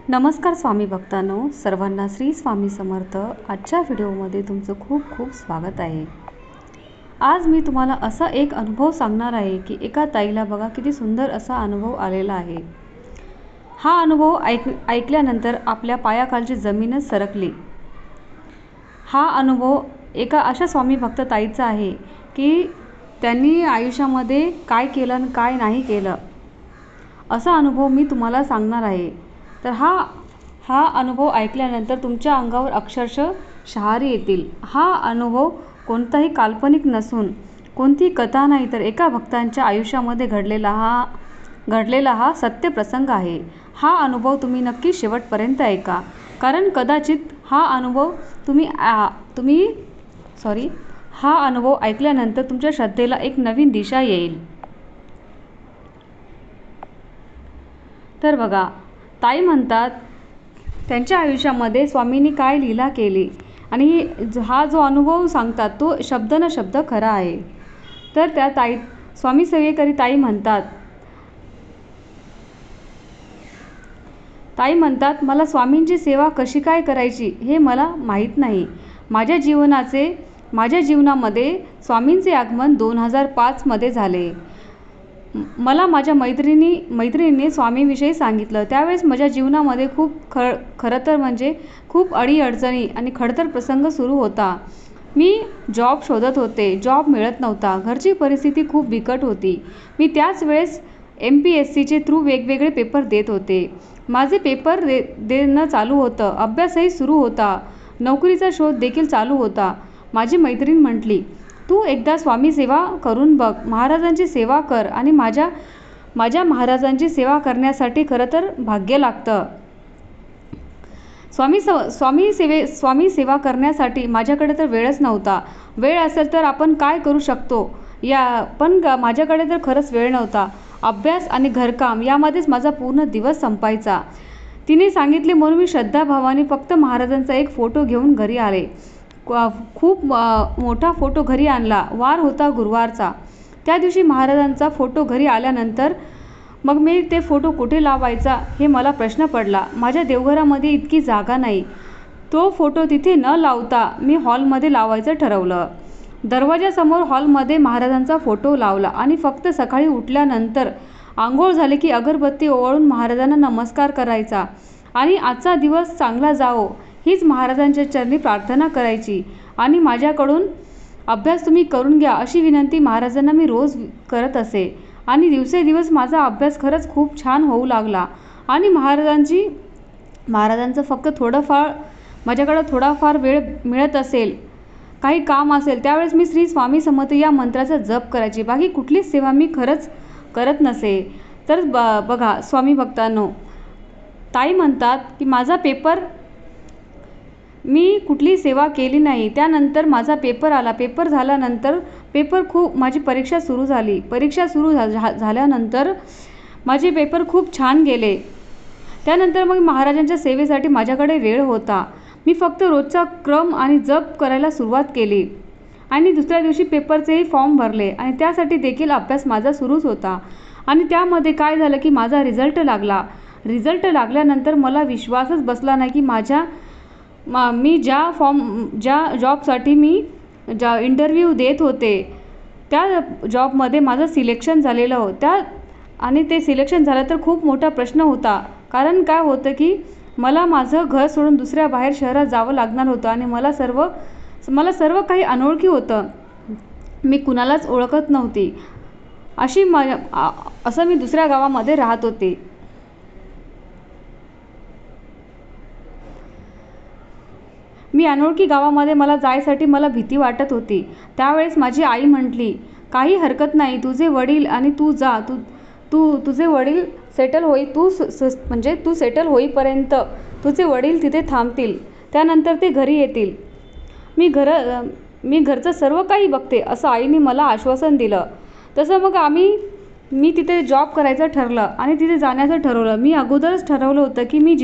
नमस्कार स्वामी भक्तांनो, सर्वांना श्री स्वामी समर्थ। आजच्या व्हिडिओमध्ये तुमचं खूप खूप स्वागत आहे। आज मी तुम्हाला असा एक अनुभव सांगणार आहे की एका ताईला बघा किती सुंदर असा अनुभव आलेला आहे। हा अनुभव ऐकल्यानंतर आपल्या पायाखालची जमीनच सरकली। हा अनुभव एका अशा स्वामी भक्त ताईचा आहे की त्यांनी आयुष्यामध्ये काय केलं आणि काय नाही केलं असा अनुभव मी तुम्हाला सांगणार आहे। तर हा अनुभव ऐकल्यानंतर तुमच्या अंगावर अक्षरशः शहारे येतील। हा अनुभव कोणताही काल्पनिक नसून कोणती कथा नाही, तर एका भक्तांच्या आयुष्यामध्ये घडलेला हा सत्य प्रसंग आहे। हा अनुभव तुम्ही नक्की शेवटपर्यंत ऐका, कारण कदाचित हा अनुभव ऐकल्यानंतर तुमच्या श्रद्धेला एक नवीन दिशा येईल। तर बघा, ताई म्हणतात त्यांच्या आयुष्यामध्ये स्वामींनी काय लीला केली आणि हा जो अनुभव सांगतात तो शब्द न शब्द खरा आहे। तर त्या ताई स्वामी सेवेकरी ताई म्हणतात मला स्वामींची सेवा कशी काय करायची हे मला माहीत नाही। माझ्या जीवनामध्ये स्वामींचे आगमन 2005 मध्ये झाले। मला माझ्या मैत्रिणीने स्वामीविषयी सांगितलं। त्यावेळेस माझ्या जीवनामध्ये खूप अडीअडचणी आणि खडतर प्रसंग सुरू होता। मी जॉब शोधत होते, जॉब मिळत नव्हता, घरची परिस्थिती खूप बिकट होती। मी त्याच वेळेस MPSCचे थ्रू वेगवेगळे पेपर देत होते। माझे पेपर देणं चालू होतं, अभ्यासही सुरू होता, नोकरीचा शोध देखील चालू होता। माझी मैत्रीण म्हटली, तू एकदा स्वामी सेवा करून बघ, महाराजांची सेवा कर। आणि माझ्या महाराजांची सेवा करण्यासाठी खरं तर भाग्य लागतं। स्वामी सेवा करण्यासाठी माझ्याकडे तर वेळच नव्हता। वेळ असेल तर आपण काय करू शकतो पण माझ्याकडे तर खरंच वेळ नव्हता। अभ्यास आणि घरकाम यामध्येच माझा पूर्ण दिवस संपायचा। तिने सांगितले म्हणून मी श्रद्धाभावाने फक्त महाराजांचा एक फोटो घेऊन घरी आले। खूप मोठा फोटो घरी आणला। वार होता गुरुवारचा। त्या दिवशी महाराजांचा फोटो घरी आल्यानंतर मग मी ते फोटो कुठे लावायचा हे मला प्रश्न पडला। माझ्या देवघरामध्ये इतकी जागा नाही। तो फोटो तिथे न लावता मी हॉलमध्ये लावायचं ठरवलं। दरवाजासमोर हॉलमध्ये महाराजांचा फोटो लावला आणि फक्त सकाळी उठल्यानंतर आंघोळ झाली की अगरबत्ती ओवाळून महाराजांना नमस्कार करायचा आणि आजचा दिवस चांगला जावो हीच महाराजांच्या चरणी प्रार्थना करायची आणि माझ्याकडून अभ्यास तुम्ही करून घ्या अशी विनंती महाराजांना मी रोज करत असे। आणि दिवसेदिवस माझा अभ्यास खरंच खूप छान होऊ लागला आणि महाराजांचं फक्त माझ्याकडं थोडाफार वेळ मिळत असेल, काही काम असेल त्यावेळेस मी श्री स्वामी समर्थ या मंत्राचा जप करायची। बाकी कुठलीच सेवा मी खरंच करत नसे। तर बघा स्वामी भक्तांनो, ताई म्हणतात की मी कुठली सेवा केली नाही। त्यानंतर माझा पेपर आला। पेपर झाल्यानंतर माझी परीक्षा सुरू झाली। परीक्षा सुरू झाल्यानंतर माझे पेपर खूप छान गेले। त्यानंतर मग महाराजांच्या सेवेसाठी माझ्याकडे वेळ होता। मी फक्त रोजचा क्रम आणि जप करायला सुरुवात केली आणि दुसऱ्या दिवशी पेपरचेही फॉर्म भरले आणि त्यासाठी देखील अभ्यास माझा सुरूच होता। आणि त्यामध्ये काय झालं की माझा रिझल्ट लागला। रिझल्ट लागल्यानंतर मला विश्वासच बसला नाही की मी ज्या जॉबसाठी मी इंटरव्ह्यू देत होते त्या जॉबमध्ये माझं सिलेक्शन झालेलं होतं। आणि ते सिलेक्शन झालं तर खूप मोठा प्रश्न होता, कारण काय होतं की मला माझं घर सोडून दुसऱ्या बाहेर शहरात जावं लागणार होतं आणि मला सर्व काही अनोळखी होतं। मी कुणालाच ओळखत नव्हती। असं मी दुसऱ्या गावामध्ये राहत होते। मी अनोळखी गावामध्ये मला जायसाठी मला भीती वाटत होती। त्यावेळेस माझी आई म्हटली, काही हरकत नाही, तुझे वडील आणि तू जा, तुझे वडील तू सेटल होईपर्यंत तुझे वडील तिथे थांबतील, त्यानंतर ते घरी येतील। मी घरचं सर्व काही बघते असं आईने मला आश्वासन दिलं। तसं मग मी तिथे जॉब करायचं ठरलं आणि तिथे जाण्याचं ठरवलं। मी अगोदरच ठरवलं होतं की मी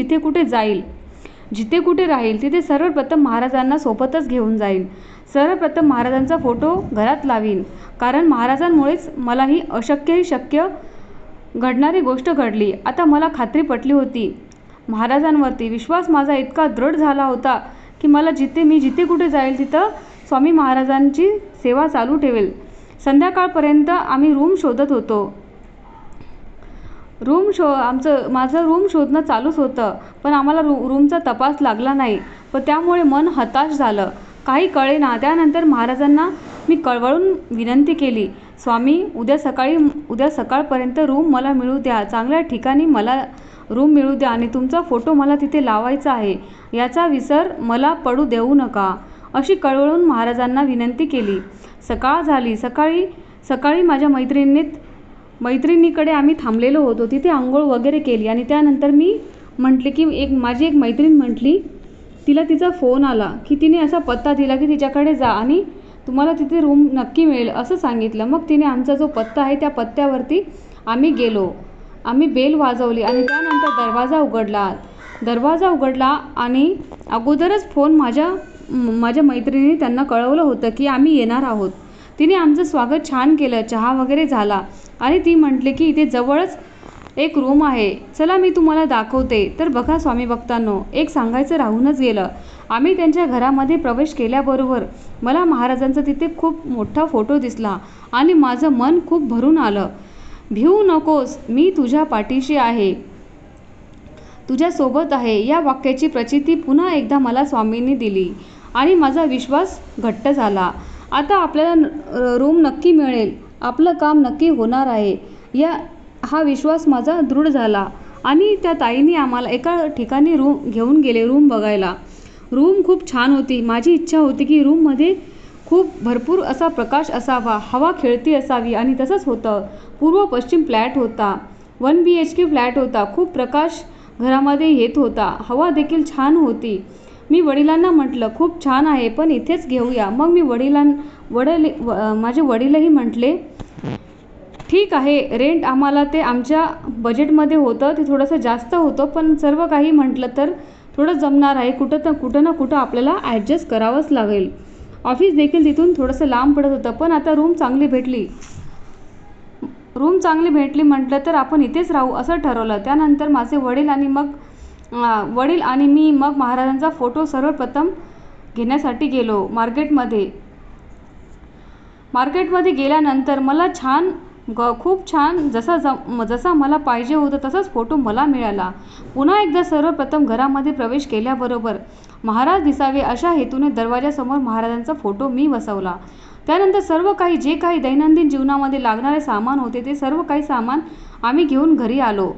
जिथे कुठे राहील तिथे सर्वप्रथम महाराजांना सोबतच घेऊन जाईन। सर्वप्रथम महाराजांचा फोटो घरात लावीन, कारण महाराजांमुळेच मला ही अशक्य शक्य घडणारी गोष्ट घडली। आता मला खात्री पटली होती महाराजांवरती विश्वास माझा इतका दृढ झाला होता की मी जिथे कुठे जाईल तिथं स्वामी महाराजांची सेवा चालू ठेवेल. संध्याकाळपर्यंत आम्ही रूम शोधत होतो. माझं रूम शोधणं चालूच होतं, पण आम्हाला रूमचा तपास लागला नाही. पण त्यामुळे मन हताश झालं, काही कळेना. त्यानंतर महाराजांना मी कळवळून विनंती केली, स्वामी उद्या सकाळपर्यंत रूम मला मिळू द्या, चांगल्या ठिकाणी मला रूम मिळू द्या आणि तुमचा फोटो मला तिथे लावायचा आहे, याचा विसर मला पडू देऊ नका, अशी कळवळून महाराजांना विनंती केली. सकाळ झाली. सकाळी माझ्या मैत्रिणीकडे आम्ही थांबलेलो होतो. तिथे आंघोळ वगैरे केली आणि त्यानंतर मी म्हटले की माझी एक मैत्रीण म्हटली, तिला तिचा फोन आला की तिने असा पत्ता दिला की तिच्याकडे जा आणि तुम्हाला तिथे रूम नक्की मिळेल असं सांगितलं. मग तिने आमचा जो पत्ता आहे त्या पत्त्यावरती आम्ही गेलो. आम्ही बेल वाजवली आणि त्यानंतर दरवाजा उघडला आणि अगोदरच फोन माझ्या मैत्रिणीने त्यांना कळवलं होतं की आम्ही येणार आहोत. तिने आमचं स्वागत छान केलं, चहा वगैरे झाला आणि ती म्हटली की इथे जवळच एक रूम आहे, चला मी तुम्हाला दाखवते. तर बघा स्वामी भक्तांनो, एक सांगायचं राहूनच गेलं. आम्ही त्यांच्या घरामध्ये प्रवेश केल्याबरोबर मला महाराजांचा तिथे खूप मोठा फोटो दिसला आणि माझं मन खूप भरून आलं. भिवू नकोस, मी तुझ्या पाठीशी आहे, तुझ्यासोबत आहे, या वाक्याची प्रचिती पुन्हा एकदा मला स्वामींनी दिली आणि माझा विश्वास घट्ट झाला. आता आपल्याला रूम नक्की मिळेल, आपलं काम नक्की होणार आहे, हा विश्वास माझा दृढ झाला. आणि त्या ताईंनी आम्हाला एका ठिकाणी घेऊन गेले रूम बघायला. रूम खूप छान होती. माझी इच्छा होती की रूममध्ये खूप भरपूर असा प्रकाश असावा, हवा खेळती असावी आणि तसंच होतं. पूर्व पश्चिम फ्लॅट होता, 1 BHK फ्लॅट होता. खूप प्रकाश घरामध्ये येत होता, हवा देखील छान होती. मी वडिलांना म्हटलं खूप छान आहे, पण इथेच घेऊया. मग माझे वडीलही म्हटले ठीक आहे. रेंट आम्हाला ते आमच्या बजेटमध्ये होतं, ते थोडंसं जास्त होतं, पण सर्व काही म्हटलं तर थोडं जमणार आहे. कुठं ना कुठं आपल्याला ॲडजस्ट करावंच लागेल. ऑफिस देखील तिथून थोडंसं लांब पडत होतं, पण आता रूम चांगली भेटली म्हटलं तर आपण इथेच राहू असं ठरवलं. त्यानंतर माझे वडील आणि मी मग महाराजांचा फोटो सर्वप्रथम घेण्यासाठी गेलो मार्केटमध्ये गेल्यानंतर मला खूप छान जसा मला पाहिजे होता तसाच फोटो मला मिळाला. पुन्हा एकदा सर्वप्रथम घरामध्ये प्रवेश केल्याबरोबर महाराज दिसावे अशा हेतूने दरवाजासमोर महाराजांचा फोटो मी बसवला. त्यानंतर सर्व काही जे काही दैनंदिन जीवनामध्ये लागणारे सामान होते ते सर्व काही सामान आम्ही घेऊन घरी आलो.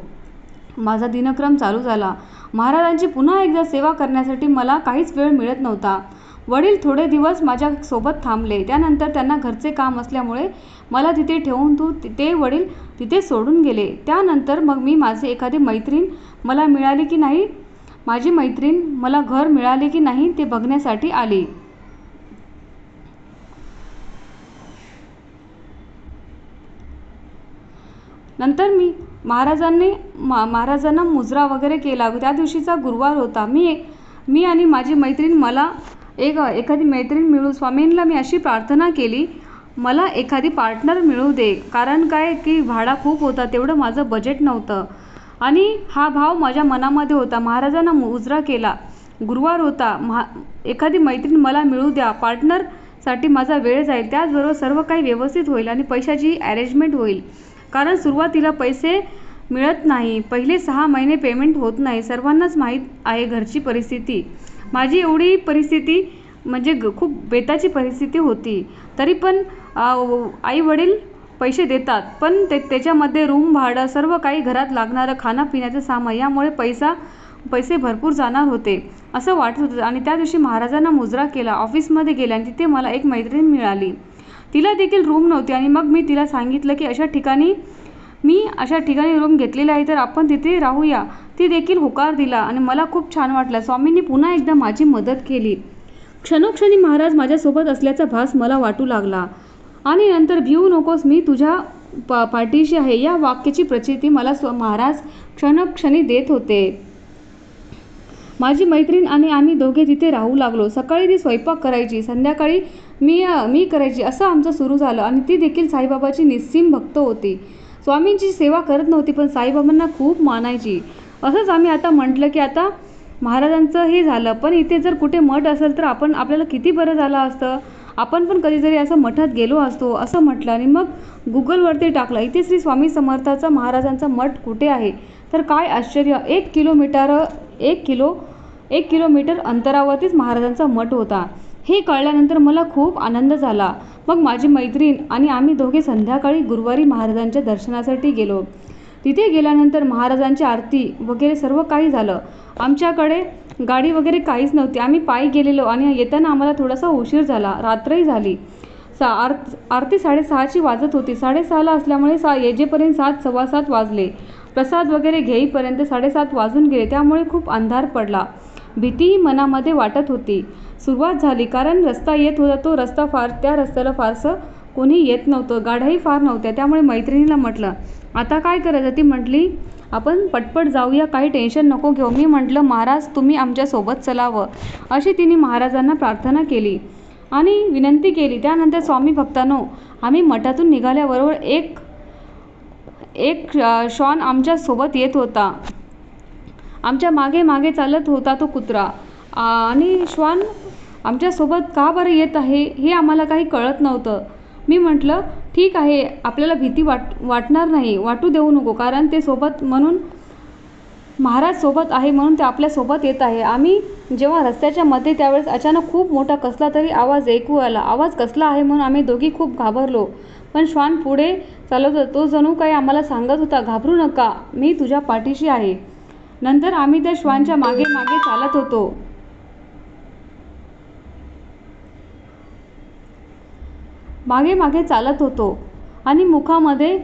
माझा दिनक्रम चालू झाला. महाराजांची पुन्हा एकदा सेवा करण्यासाठी मला काहीच वेळ मिळत नव्हता. वडील थोडे दिवस माझ्यासोबत थांबले. त्यानंतर त्यांना घरचे काम असल्यामुळे मला तिथे ठेवून ते वडील तिथे सोडून गेले. त्यानंतर मग माझी एखादी मैत्रीण मला मिळाली की नाही, माझी मैत्रीण मला घर मिळाले की नाही ते बघण्यासाठी आली. नंतर महाराजांना मुजरा वगैरे केला. त्या दिवशीचा गुरुवार होता. मी आणि माझी मैत्रीण मला एखादी मैत्रीण मिळू, स्वामींना मी अशी प्रार्थना केली, मला एखादी पार्टनर मिळू दे. कारण काय की भाडा खूप होता, तेवढं माझं बजेट नव्हतं आणि हा भाव माझ्या मनामध्ये होता. महाराजांना मुजरा केला. गुरुवार होता. एखादी मैत्रीण मला मिळू द्या, पार्टनरसाठी माझा वेळ जाईल, त्याचबरोबर सर्व काही व्यवस्थित होईल आणि पैशाची अरेंजमेंट होईल. कारण सुरुवातीला पैसे मिळत नाही, पहिले 6 महिने पेमेंट होत नाही. सर्वांनाच माहीत आहे घरची परिस्थिती. माझी एवढी परिस्थिती म्हणजे खूप बेताची परिस्थिती होती. तरी पण आई वडील पैसे देतात, पण त्याच्यामध्ये रूम भाडं, सर्व काही घरात लागणारं खाण्यापिण्याचं सामान, यामुळे पैसे भरपूर जाणार होते असं वाटत होतं. आणि त्या दिवशी महाराजांना मुजरा केला. ऑफिसमध्ये गेले आणि तिथे मला एक मैत्रीण मिळाली. तिला देखील रूम नव्हती आणि मग मी तिला सांगितलं की अशा ठिकाणी रूम घेतलेला आहे, तर आपण तिथे राहूया. ती देखील होकार दिला आणि मला खूप छान वाटलं. स्वामींनी पुन्हा एकदा माझी मदत केली. क्षणोक्षणी महाराज माझ्यासोबत असल्याचा भास मला वाटू लागला आणि नंतर भिवू नकोस, मी तुझ्या पाठीशी आहे, या वाक्याची प्रचिती मला महाराज क्षणोक्षणी देत होते. माझी मैत्रीण आणि आम्ही दोघे तिथे राहू लागलो. सकाळी ती स्वयंपाक करायची, संध्याकाळी मी करायची, असं आमचं सुरू झालं. आणि ती देखील साईबाबाची निस्सीम भक्त होती. स्वामींची सेवा करत नव्हती, पण साईबाबांना खूप मानायची. असंच आम्ही आता म्हटलं की आता महाराजांचं हे झालं, पण इथे जर कुठे मठ असेल तर आपल्याला किती बरं झालं असतं, आपण पण कधीतरी असं मठात गेलो असतो असं म्हटलं. आणि मग गुगलवरती टाकलं इथे श्री स्वामी समर्थाचा महाराजांचा मठ कुठे आहे. तर काय आश्चर्य, 1 किलोमीटर अंतरावरतीच महाराजांचा मठ होता. हे कळल्यानंतर मला खूप आनंद झाला. मग माझी मैत्रीण आणि आम्ही दोघे संध्याकाळी गुरुवारी महाराजांच्या दर्शनासाठी गेलो. तिथे गेल्यानंतर महाराजांची आरती वगैरे सर्व काही झालं. आमच्याकडे गाडी वगैरे काहीच नव्हती, आम्ही पायी गेलेलो आणि येताना आम्हाला थोडासा उशीर झाला, रात्रही झाली. आरती 6:30ची वाजत होती. 6:30ला असल्यामुळे येजेपर्यंत 7, 7:15 वाजले. प्रसाद वगैरे घेईपर्यंत 7:30 वाजून गेले. त्यामुळे खूप अंधार पडला. भीतीही मनामध्ये वाटत होती. सुरुवात झाली, कारण रस्ता येत होता. त्या रस्त्याला फारसं कोणी येत नव्हतं, गाड्याही फार नव्हत्या. त्यामुळे मैत्रिणीला म्हटलं आता काय करायचं. ती म्हटली आपण पटपट जाऊया, काही टेन्शन नको घेऊ. मी म्हटलं महाराज तुम्ही आमच्यासोबत चलावं, अशी तिने महाराजांना प्रार्थना केली आणि विनंती केली. त्यानंतर स्वामी भक्तांनो, आम्ही मठातून निघाल्याबरोबर एक श्वान आमच्यासोबत येत होता. आमच्या मागे मागे चालत होता तो कुत्रा. आणि श्वान आमच्यासोबत का बरं येत आहे हे आम्हाला काही कळत नव्हतं. मी म्हटलं ठीक आहे, आपल्याला भीती वाटणार नाही, वाटू देऊ नको, कारण ते सोबत म्हणून महाराज सोबत आहे म्हणून ते आपल्यासोबत येत आहे. आम्ही जेव्हा रस्त्याच्या मध्ये त्यावेळेस अचानक खूप मोठा कसला तरी आवाज ऐकू आला. आवाज कसला आहे म्हणून आम्ही दोघी खूप घाबरलो. पण श्वान पुढे चालत होता. तो जणू काही आम्हाला सांगत होता घाबरू नका, मी तुझ्या पाठीशी आहे. नंतर आम्ही त्या श्वानच्या मागे मागे चालत होतो. आणि मुखामध्ये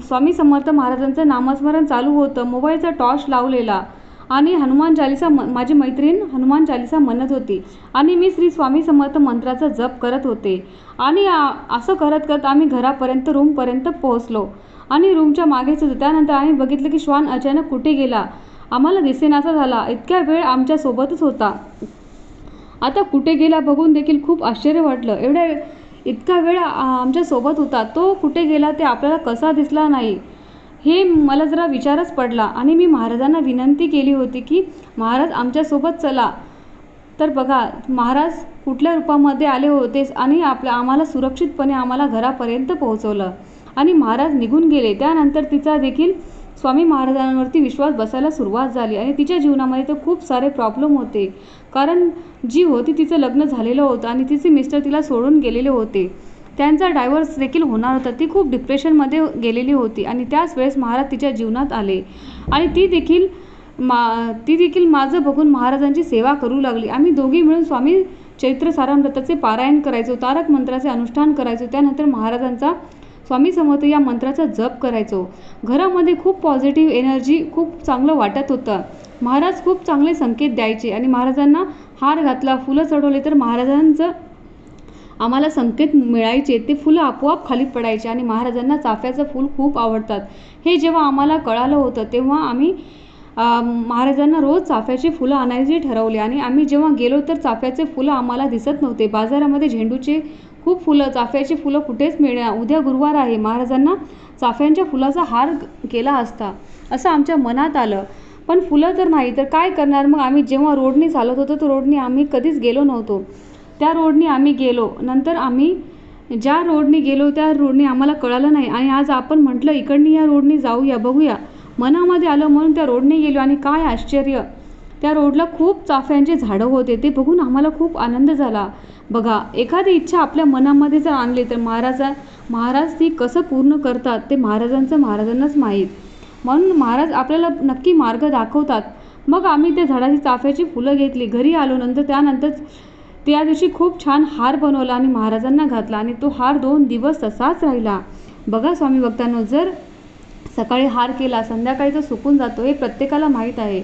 स्वामी समर्थ महाराजांचं नामस्मरण चालू होतं. मोबाईलचा टॉर्च लावलेला आणि हनुमान चालीसा, माझी मैत्रीण हनुमान चालीसा म्हणत होती आणि मी श्री स्वामी समर्थ मंत्राचा जप करत होते. आणि असं करत करत आम्ही रूमपर्यंत पोहोचलो आणि रूमच्या मागेच होतो. त्यानंतर आम्ही बघितलं की श्वान अचानक कुठे गेला, आम्हाला दिसेनासा झाला. इतक्या वेळ आमच्यासोबतच होता, आता कुठे गेला बघून देखील खूप आश्चर्य वाटलं. इतका वेळ आमच्यासोबत होता, तो कुठे गेला ते आपल्याला कसा दिसला नाही हे मला जरा विचारच पडला. आणि मी महाराजांना विनंती केली होती की महाराज आमच्यासोबत चला. तर बघा महाराज कुठल्या रूपामध्ये आले होते आणि आम्हाला सुरक्षितपणे आम्हाला घरापर्यंत पोहोचवलं आणि महाराज निघून गेले. त्यानंतर तिचा देखील स्वामी महाराजांवरती विश्वास बसायला सुरुवात झाली. आणि तिच्या जीवनामध्ये तर खूप सारे प्रॉब्लेम होते, कारण जी होती तिचं लग्न झालेलं होतं आणि तिचे मिस्टर तिला सोडून गेलेले होते. त्यांचा डायव्हर्स देखील होणार होता. ती खूप डिप्रेशनमध्ये गेलेली होती आणि त्याच वेळेस महाराज तिच्या जीवनात आले आणि ती देखील माझं बघून महाराजांची सेवा करू लागली. आम्ही दोघी मिळून स्वामी चैत्र सारामृताचे पारायण करायचो, तारक मंत्राचे अनुष्ठान करायचो. त्यानंतर महाराजांचा स्वामी समर्थ या मंत्राचा जप करायचो. घरामध्ये खूप पॉझिटिव्ह एनर्जी, खूप चांगलं वाटत होतं. महाराज खूप चांगले संकेत द्यायचे आणि महाराजांना हार घातला, फुलं चढवले तर महाराजांचं आम्हाला संकेत मिळायचे. ते फुलं आपोआप खाली पडायचे आणि महाराजांना चाफ्याचं फूल खूप आवडतात. हे जेव्हा आम्हाला कळालं होतं तेव्हा आम्ही महाराजांना रोज चाफ्याची फुलं आणायची ठरवले. आणि आम्ही जेव्हा गेलो तर चाफ्याचे फुलं आम्हाला दिसत नव्हते. बाजारामध्ये झेंडूचे खूप फुलं, चाफ्याची फुलं कुठेच मिळणार. उद्या गुरुवार आहे, महाराजांना चाफ्यांच्या फुलाचा हार केला असता असं आमच्या मनात आलं. पण फुलं तर नाही, तर काय करणार. मग आम्ही जेव्हा रोडने चालत होतो तर रोडने आम्ही कधीच गेलो नव्हतो, त्या रोडने आम्ही गेलो. नंतर आम्ही ज्या रोडने गेलो त्या रोडने आम्हाला कळालं नाही आणि आज आपण म्हटलं इकडनी या रोडने जाऊया, बघूया, मनामध्ये आलं म्हणून त्या रोडने गेलो. आणि काय आश्चर्य, त्या रोडला खूप चाफ्यांचे झाडं होते. ते बघून आम्हाला खूप आनंद झाला. बघा, एखादी इच्छा आपल्या मनामध्ये जर आणली तर महाराज ती कसं पूर्ण करतात ते महाराजांनाच माहीत. म्हणून महाराज आपल्याला नक्की मार्ग दाखवतात. मग आम्ही त्या झाडाची चाफ्याची फुलं घेतली, घरी आलो. त्यानंतर त्या दिवशी खूप छान हार बनवला आणि महाराजांना घातला आणि तो हार 2 दिवस तसाच राहिला. बघा स्वामी भक्तांनो, जर सकाळी हार केला संध्याकाळी तो सुकून जातो हे प्रत्येकाला माहीत आहे,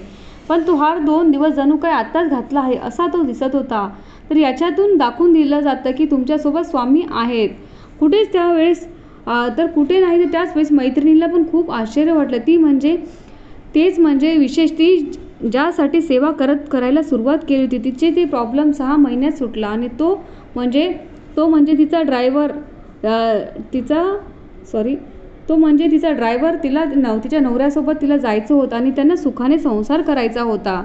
पण तो हार 2 दिवस जणू काही आत्ताच घातला आहे असा तो दिसत होता. तर याच्यातून दाखवून दिलं जातं की तुमच्यासोबत स्वामी आहेत. कुठेच त्यावेळेस तर कुठे नाही, तर त्याच वेळेस मैत्रिणीला पण खूप आश्चर्य वाटलं. तेच म्हणजे विशेष ती ज्यासाठी सेवा करायला सुरुवात केली होती तिचे ते प्रॉब्लेम 6 महिन्यात सुटला. आणि तो म्हणजे तिचा ड्रायव्हर तो म्हणजे तिचा ड्रायव्हर. तिच्या नवऱ्यासोबत तिला जायचं होतं आणि त्यांना सुखाने संसार करायचा होता.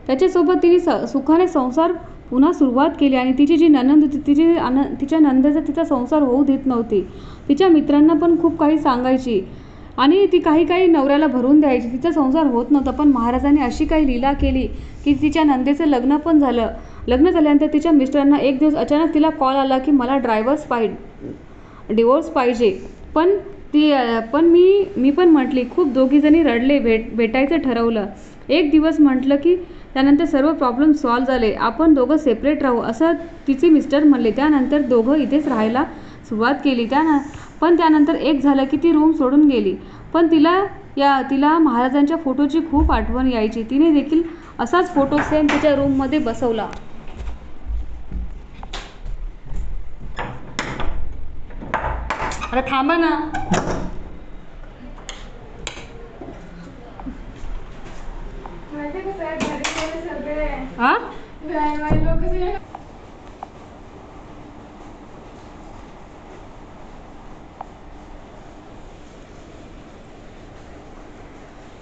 त्याच्यासोबत तिने सुखाने संसार पुन्हा सुरुवात केली आणि तिची जी नणंद होती तिच्या नंदेचा तिचा संसार होऊ देत नव्हती. तिच्या मित्रांना पण खूप काही सांगायची आणि ती काही नवऱ्याला भरून द्यायची. तिचा संसार होत नव्हता. पण महाराजांनी अशी काही लीला केली की तिच्या नंदेचं लग्न पण झालं. लग्न झाल्यानंतर तिच्या मिस्टरांना एक दिवस अचानक तिला कॉल आला की मला डिवोर्स पाहिजे. पण मी पण म्हटली. खूप दोघीजणी रडले. भेटायचं ठरवलं. एक दिवस म्हटलं की त्यानंतर सर्व प्रॉब्लेम सॉल्व्ह झाले. आपण दोघं सेपरेट राहू असं तिचे मिस्टर म्हणले. त्यानंतर दोघं इथेच राहायला सुरुवात केली. पण त्यानंतर एक झालं की ती रूम सोडून गेली. पण तिला महाराजांच्या फोटोची खूप आठवण यायची. तिने देखील असाच फोटो सेम तिच्या रूममध्ये बसवला. अरे थांबा ना. हा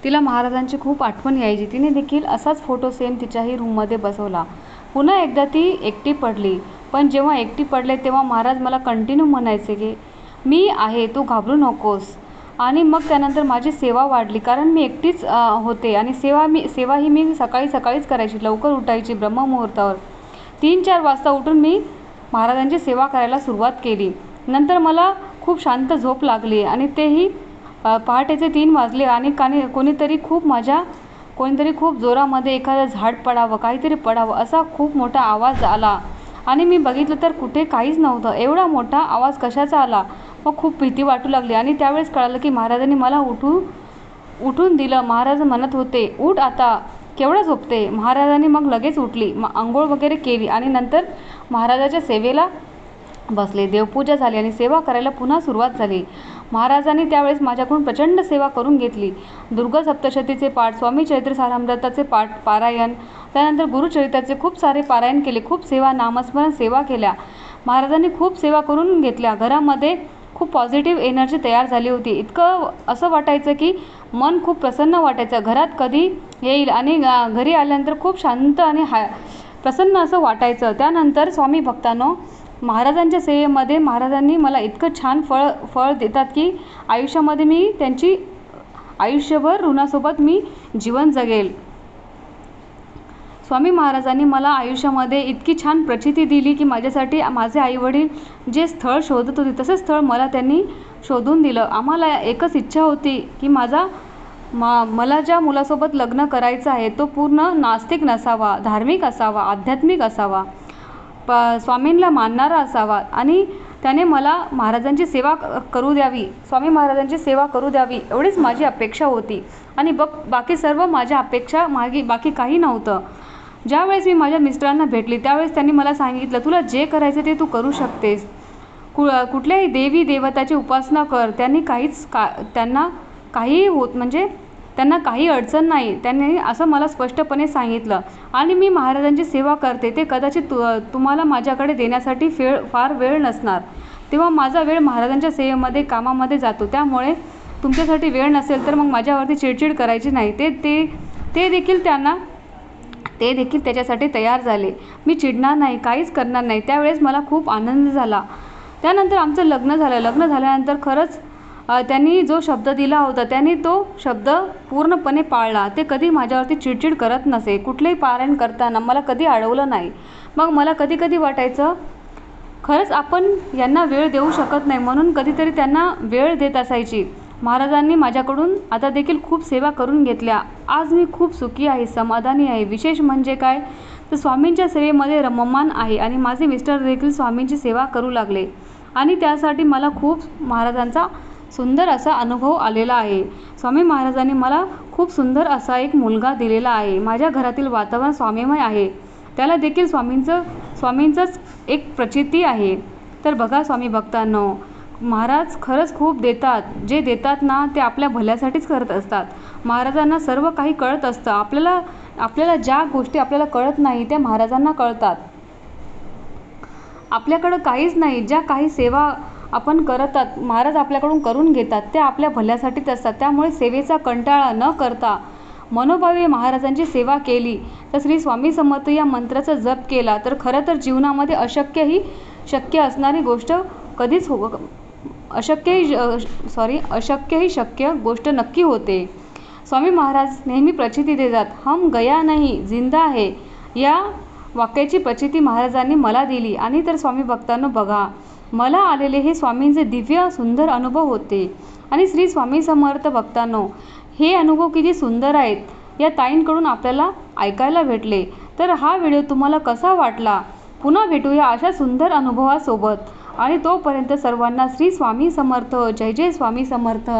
तिला महाराजांची खूप आठवण यायची. तिने देखील असाच फोटो सेम तिच्याही रूममध्ये बसवला. पुन्हा एकदा ती एकटी पडली. पण जेव्हा एकटी पडले तेव्हा महाराज मला कंटिन्यू म्हणायचे की मी आहे, तू घाबरू नकोस. आणि मग त्यानंतर माझी सेवा वाढली. कारण मी एकटीच होते आणि सेवाही मी सकाळीच करायची. लवकर उठायची ब्रह्ममुहूर्तावर. 3-4 वाजता उठून मी महाराजांची सेवा करायला सुरुवात केली. नंतर मला खूप शांत झोप लागली आणि तेही पहाटेचे 3 वाजले आणि कोणीतरी खूप जोरामध्ये एखादं झाड पडावं, काहीतरी पडावं असा खूप मोठा आवाज आला. आणि मी बघितलं तर कुठे काहीच नव्हतं. एवढा मोठा आवाज कशाचा आला? मग खूप भीती वाटू लागली आणि त्यावेळेस कळालं की महाराजांनी मला उठून दिलं. महाराज म्हणत होते, उठ आता, केवढं झोपते. महाराजांनी मग लगेच उठली. आंघोळ वगैरे केली आणि नंतर महाराजाच्या सेवेला बसले. देवपूजा झाली आणि सेवा करायला पुन्हा सुरुवात झाली. महाराजांनी त्यावेळेस माझ्याकडून प्रचंड सेवा करून घेतली. दुर्गा सप्तशतीचे पाठ, स्वामी चरित्र सारामृताचे पारायण, त्यानंतर गुरुचरित्राचे खूप सारे पारायण केले. खूप सेवा, नामस्मरण सेवा केल्या. महाराजांनी खूप सेवा करून घेतल्या. घरामध्ये खूप पॉझिटिव्ह एनर्जी तयार झाली होती. इतकं असं वाटायचं की मन खूप प्रसन्न वाटायचं. घरात कधी येईल आणि घरी आल्यानंतर खूप शांत आणि प्रसन्न असं वाटायचं. त्यानंतर स्वामी भक्तांनो, महाराजांच्या सेवेमध्ये महाराजांनी मला इतकं छान फळ देतात की आयुष्यामध्ये मी त्यांची आयुष्यभर ऋणासोबत मी जीवन जगेल. स्वामी महाराजांनी मला आयुष्यामध्ये इतकी छान प्रचिती दिली की माझ्यासाठी माझे आईवडील जे स्थळ शोधत होते तसं स्थळ मला त्यांनी शोधून दिलं. आम्हाला एकच इच्छा होती की मला ज्या मुलासोबत लग्न करायचं आहे तो पूर्ण नास्तिक नसावा, धार्मिक असावा, आध्यात्मिक असावा, स्वामींना मानणारा असावा आणि त्याने मला महाराजांची सेवा करू द्यावी, स्वामी महाराजांची सेवा करू द्यावी एवढीच माझी अपेक्षा होती. आणि बाकी सर्व माझ्या अपेक्षा बाकी काही नव्हतं. ज्यावेळेस मी माझ्या मिस्टरांना भेटली त्यावेळेस त्यांनी मला सांगितलं, तुला जे करायचं ते तू करू शकतेस. कुठल्याही देवी देवताची उपासना कर. त्यांना काही अडचण नाही. त्यांनी असं मला स्पष्टपणे सांगितलं. आणि मी महाराजांची सेवा करते ते कदाचित तुम्हाला माझ्याकडे देण्यासाठी फार वेळ नसणार. तेव्हा माझा वेळ महाराजांच्या सेवेमध्ये, कामामध्ये जातो. त्यामुळे तुमच्यासाठी वेळ नसेल तर मग माझ्यावरती चिडचिड करायची नाही. ते देखील त्याच्यासाठी तयार झाले. मी चिडणार नाही, काहीच करणार नाही. त्यावेळेस मला खूप आनंद झाला. त्यानंतर आमचं लग्न झालं. लग्न झाल्यानंतर खरंच त्यांनी जो शब्द दिला होता त्यांनी तो शब्द पूर्णपणे पाळला. ते कधी माझ्यावरती चिडचिड करत नसे. कुठलेही पारायण करताना मला कधी अडवलं नाही. मग मला कधी वाटायचं खरंच आपण यांना वेळ देऊ शकत नाही, म्हणून कधीतरी त्यांना वेळ देत असायची. महाराजांनी माझ्याकडून आता देखील खूप सेवा करून घेतल्या. आज मी खूप सुखी आहे, समाधानी आहे. विशेष म्हणजे काय तर स्वामींच्या सेवेमध्ये रममाण आहे आणि माझे मिस्टर देखील स्वामींची सेवा करू लागले आणि त्यासाठी मला खूप महाराजांचा सुंदर असा अनुभव आलेला आहे. स्वामी महाराजांनी मला खूप सुंदर असा एक मुलगा दिलेला आहे. माझ्या घरातील वातावरण स्वामीमय आहे. त्याला देखील स्वामींचंच एक प्रचिती आहे. तर बघा स्वामी भक्तांनो, महाराज खरंच खूप देतात. जे देतात ना ते आपल्या भल्यासाठीच करत असतात. महाराजांना सर्व काही कळत असतं. आपल्याला ज्या गोष्टी आपल्याला कळत नाही त्या महाराजांना कळतात. आपल्याकडं काहीच नाही, ज्या काही सेवा आपण करतात महाराज आपल्याकडून करून घेतात त्या आपल्या भल्यासाठीच असतात. त्यामुळे सेवेचा कंटाळा न करता मनोभावे महाराजांची सेवा केली तर श्री स्वामी समर्थ या मंत्राचा जप केला तर खरं तर जीवनामध्ये अशक्यही शक्य असणारी गोष्ट कधीच अशक्यही शक्य गोष्ट नक्की होते. स्वामी महाराज नेहमी प्रचिती देतात. हम गया नहीं जिंदा है या वाक्याची प्रचिती महाराजांनी मला दिली. आणि तर स्वामी भक्तांनो बघा, मला आलेले हे स्वामींचे दिव्य सुंदर अनुभव होते. आणि श्री स्वामी समर्थ भक्तांनो, हे अनुभव किती सुंदर आहेत या ताईंकडून आपल्याला ऐकायला भेटले. तर हा व्हिडिओ तुम्हाला कसा वाटला? पुन्हा भेटूया अशा सुंदर अनुभवासोबत. आणि तोपर्यंत सर्वांना श्री स्वामी समर्थ, जय जय स्वामी समर्थ.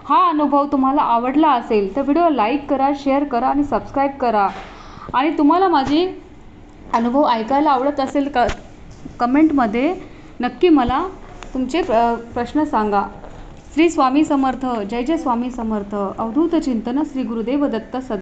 हा अनुभव तुम्हाला आवडला असेल तर व्हिडिओ लाईक करा, शेअर करा आणि सबस्क्राईब करा. आणि तुम्हाला माझे अनुभव ऐकायला आवडत असेल कमेंटमध्ये नक्की मला तुमचे प्रश्न सांगा. श्री स्वामी समर्थ, जय जय स्वामी समर्थ. अवधूत चिंतन श्री गुरुदेव दत्त सद्गुरू.